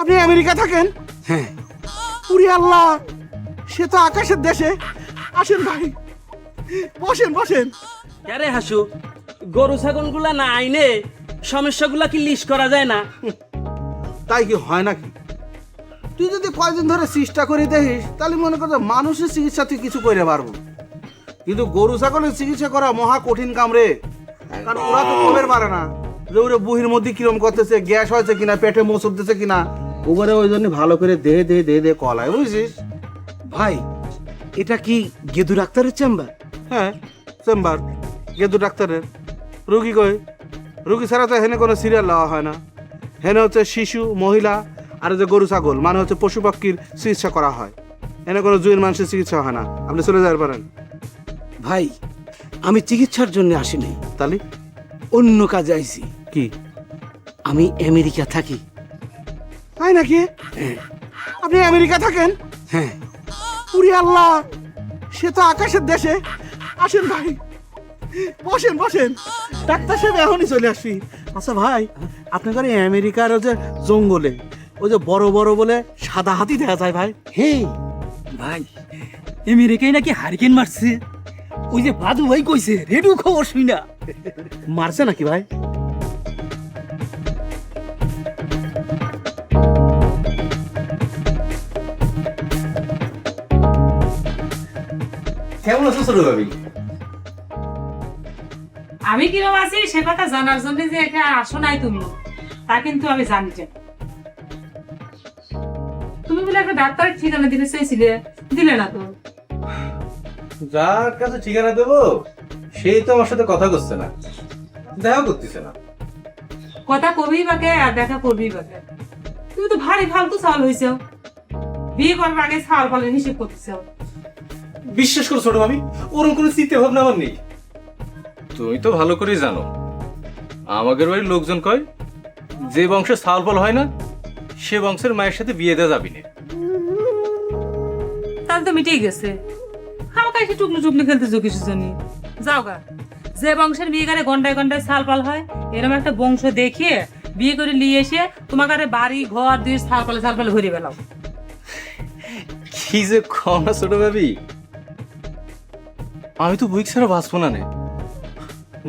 আপনি আমেরিকা থাকেন? হ্যাঁ। উরি আল্লাহ, সে তো আকাশের দেশে। আসেন ভাই, বসেন বসেন। আরে হাসু, গরু ছাগলগুলা না আইনে সমস্যাগুলা কি লিস্ট করা যায় না? তাই কি হয় নাকি? তুই যদি কয়দিন ধরে চেষ্টা করে দেখিস তাহলে মনে কর মানুষের চিকিৎসা তুই কিছু করে পারবো, কিন্তু গরু ছাগলের চিকিৎসা করা মহা কঠিন কাম রে। কারণ ওরা তো খবর পারে না যে ওরে বুহির মধ্যে কিরম করতেছে, গ্যাস হয়েছে কিনা, পেটে মোচ উঠতেছে কিনা। ওবারে ওই জন্য ভালো করে দে কলায়, বুঝছিস? ভাই, এটা কি গেদু ডাক্তারের চেম্বার? হ্যাঁ, চেম্বার গেদু ডাক্তারের। রুগী কই? রুগী ছাড়া তো হেনে কোনো সিরিয়াল লওয়া হয় না। হেনে হচ্ছে শিশু, মহিলা আর যে গরু ছাগল মানে হচ্ছে পশু পাখির চিকিৎসা করা হয়। এনে কোনো জুয়ের মানুষের চিকিৎসা হয় না। আপনি চলে যেতে পারেন। ভাই, আমি চিকিৎসার জন্য আসি নাই, তাহলে অন্য কাজে আইছি। কি? আমি আমেরিকা থাকি। তাই নাকি? আপনি আমেরিকা থাকেন? হ্যাঁ। উরি আল্লাহ, সে তো আকাশের দেশে। আসেন ভাই, বসেন বসেন। ডাক্তার সাহেব এখনই চলে আসবি। আচ্ছা ভাই, আপনার ঘরে আমেরিকার ওই যে জঙ্গলে ওই যে বড় বড় বলে সাদা হাতি দেখা যায় ভাই। হ্যাঁ ভাই, আমেরিকায় নাকি হারিকেন মারছে। ওই যে বাদু ভাই কইছে, রেডিও খবর শুই না। মারছে নাকি ভাই? কেমন আছো ছোট ভাবি? আমি কিরম আছি সে কথা জানার জন্য যে এখানে আসো নাই তুমি, তা কিন্তু আমি জানি যে তুমি বলে একটা ডাক্তারের ঠিকানা দিতে চাইছিলে, দিলে না তো। যার কাছে ঠিকানা দেবো সেই তো আমার সাথে কথা করছে না, দেখা করতেছে না। কথা কবি বাকে আর দেখা করবি বাকে। তুমি তো ভারী ফালতু চাল হয়েছ, বিয়ে করার আগে ছাল পালে হিসেব করতেছ। বিশ্বাস করো ছোট ভাবি, ওরকম কোনো চিন্তা ভাবনা আমার নেই। তুমি তো ভালো করেই জানো আমাদের বাড়ির লোকজন কয় যে বংশে ছাল পাল হয় না সে বংশের মায়ের সাথে বিয়ে দেওয়া যাবি না। তাহলে তো মিটেই গেছে। আমাকে এসে টুকলু টুকলু খেলতে কিছু জন্য যাও গা। যে বংশের বিয়ে করে গন্ডায় গন্ডায় ছাল পাল হয় এরকম একটা বংশ দেখিয়ে বিয়ে করে নিয়ে এসে তোমার কাছে বাড়ি ঘর দিয়ে ছাল পালে ভরে বেলাও। কি যে কম না ছোট ভাবি, আমি তো বুড়ি ছাড়া বাঁচবো না।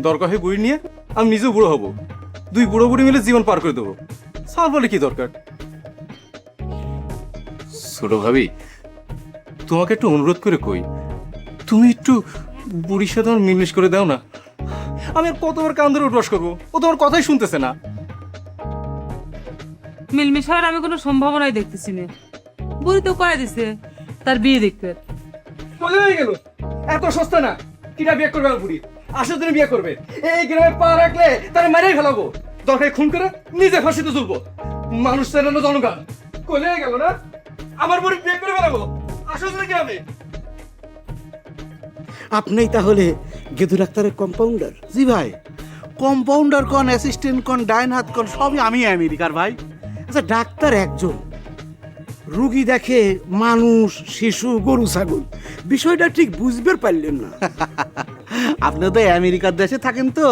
দরকার হয় বুড়ি নিয়ে আমি নিজেও বুড়ো হব, দুই বুড়ো বুড়ি মিলে জীবন পার করে দেবো। ছাল বলে কি দরকার? ছোট ভাবি, তোমাকে একটু অনুরোধ করে কই, তুমি একটু বুড়ির সাথে আমার মিলমিশ করে দাও না। আমি আর কতবার কান ধরে উঠবাস করবো, ও তোমার কথাই শুনতেছে না। মিলমিশ হওয়ার আমি কোনো সম্ভাবনাই দেখতেছি না। বুড়ি তো কয়ে দিছে তার বিয়ে দেখতে। সোজা হয়ে গেল, এত সস্তা না। কিটা বিয়ে করবে আমার বুড়ি? আসলে তুমি বিয়ে করবে, এই গ্রামে পা রাখলে তারা মেরেই ফেলাবো, দরকার খুন করে নিজে ফাঁসিতে ঝুলবো। মানুষ চেনানো জনগণ কলে গেল না, আমার বুড়ি বিয়ে করে ফেলাবো। আসলে কি আমি? আপনিই তাহলে গেদু ডাক্তারের কম্পাউন্ডার? জি ভাই, কম্পাউন্ডার কোন, অ্যাসিস্ট্যান্ট কোন, ডাইন হাত কোন, সবই আমি আমেরিকার ভাই। আচ্ছা, ডাক্তার একজন, রুগী দেখে মানুষ, শিশু, গরু, ছাগল। বিষয়টা ঠিক বুঝতে পারলেন না। আপনি তো আমেরিকার দেশে থাকেন তো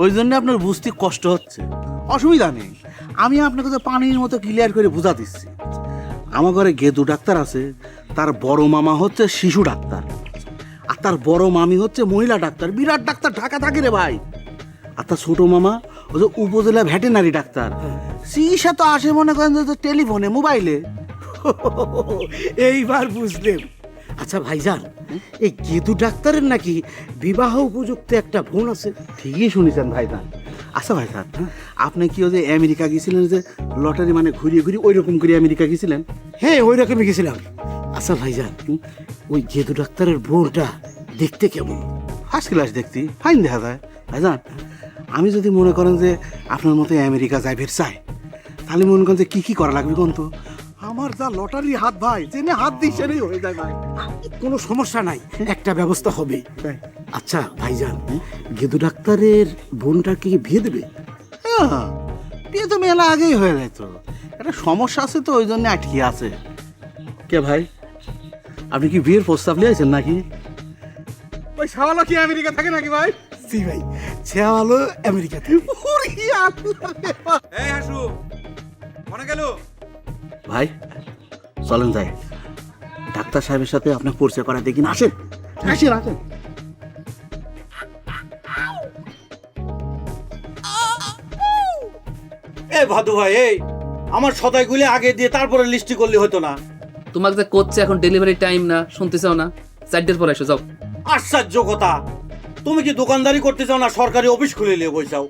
ওই জন্য আপনার বুঝতে কষ্ট হচ্ছে। অসুবিধা নেই, আমি আপনাকে তো পানির মতো ক্লিয়ার করে বুঝা দিচ্ছি। আমার ঘরে গেদু ডাক্তার আছে, তার বড় মামা হচ্ছে শিশু ডাক্তার, আর তার বড় মামি হচ্ছে মহিলা ডাক্তার। বিরাট ডাক্তার, ঢাকা থাকে রে ভাই। আর তার ছোট মামা ওই যে উপজেলা ভেটেনারি ডাক্তার। চিকিৎসা তো আসে মনে করেন যে টেলিফোনে, মোবাইলে। এইবার বুঝলেন। আচ্ছা ভাইজান, এই গেদু ডাক্তারের নাকি বিবাহ উপযুক্ত একটা বোন আছে? ঠিকই শুনেছেন ভাইজান। আচ্ছা ভাইজান, আপনি কি ওই যে আমেরিকা গেছিলেন, যে লটারি মানে ঘুরিয়ে ঘুরিয়ে ওই রকম করে আমেরিকা গেছিলেন? হ্যাঁ, ওই রকমই গেছিলাম। আচ্ছা ভাইজান, ওই গেদু ডাক্তারের বোনটা দেখতে কেমন? ফার্স্ট ক্লাস দেখতে, ফাইন দেখা যায় ভাইজান। আমি যদি মনে করেন যে আপনার মতো আমেরিকা যাইবের চাই, তাহলে মনে করেন যে কি কি করা লাগবে কোন তো? আমার যা লটারি হাত ভাই, জেনে হাত দিই সেটাই হয়ে যায় ভাই। কোনো সমস্যা নাই, একটা ব্যবস্থা হবে। তাই? আচ্ছা ভাইজান, গেদু ডাক্তারের বোনটা কি বিয়ে দেবে? হ্যাঁ, বিয়ে তো মেলা আগেই হয়ে যায়। তো একটা সমস্যা আছে তো ওই জন্য আটকে আছে। কে ভাই, আপনি কি বিয়ের প্রস্তাব নিয়েছেন নাকি? ওই শাওয়ালা কি আমেরিকা থাকে নাকি ভাই? জি ভাই, ছেয়া হলো আমেরিকাতে। ওরে আল্লাহ রে বাবা। এই হাসু, মনে গেল ভাই চলেন যাই, ডাক্তার সাহেবের সাথে আপনার পরিচয় করা দেখি না, আসেন আসেন আসেন। এ ভাদু ভাই, এই আমার সদাইগুলি আগে দিয়ে তারপরে লিস্টি করলে হতো না? তোমাকে যে করছে এখন ডেলিভারি টাইম না, শুনতে চাও না? 4টার পর এসো, যাও। আশ্চর্য কথা, তুমি কি দোকানদারি করতে চাও না সরকারি অফিস খুলে নিয়ে বইসাও?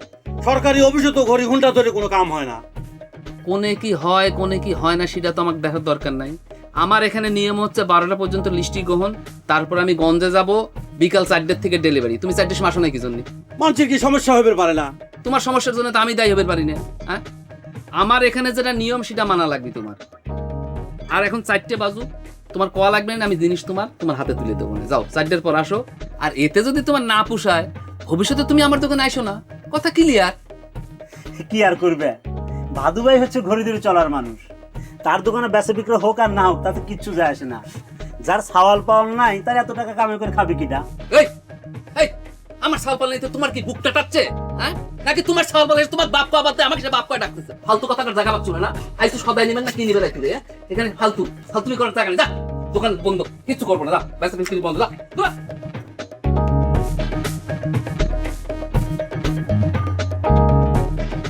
সরকারি অফিসে তো ঘড়ি ঘন্টা ধরে কোনো কাম হয় না। কোনে কি হয় কোনে কি হয় না সেটা তো আমার দেখার দরকার নাই। আমার এখানে নিয়ম হচ্ছে 12টা পর্যন্ত লিস্টি গ্রহণ, তারপর আমি গঞ্জে যাব, বিকাল 4টার থেকে ডেলিভারি। তুমি 4টার সময় আসো না কি জন্য? মানুষের কি সমস্যা হবে পারে না? তোমার সমস্যার জন্য তো আমি দায়ী হতে পারি না। হ্যাঁ, আমার এখানে যেটা নিয়ম সেটা মানা লাগবে তোমার। আর এখন 4টে বাজু, তোমার কল লাগবে না, আমি জিনিস তোমার হাতে তুলে দেবো না। যাও, 4টার পর আসো। আর এতে যদি তোমার না পোষায়, ভবিষ্যতে তুমি আমার দোকানে আইসো না, কথা ক্লিয়ার। কি আর করবে, ভাদু ভাই হচ্ছে ঘড়ি ধরে চলার মানুষ। তার দোকানে বেচা বিক্রি হোক আর না হোক তাতে কিচ্ছু যায় আসে না। যার সাওয়াল পাওয়াল নাই তার এত টাকা কামাই করে খাবে কিটা? এই এই আমার সাল পাল নেই তো তোমার কি বুকটা টাচ্ছে? হ্যাঁ, নাকি তোমার সাল পাল তোমার বাপ বাবাতে আমাকে সে বাপ কয় ডাকতেছে? ফালতু কথাকার জায়গা পাচ্ছ না? আইসো সদাই নেবেন না কি নিবে রাখতে এখানে ফালতু ফালতুমি করার জায়গা নেই। যা, দোকান বন্ধ, কিচ্ছু করবো না। যা, ব্যবসা বিক্রি বন্ধ। যা।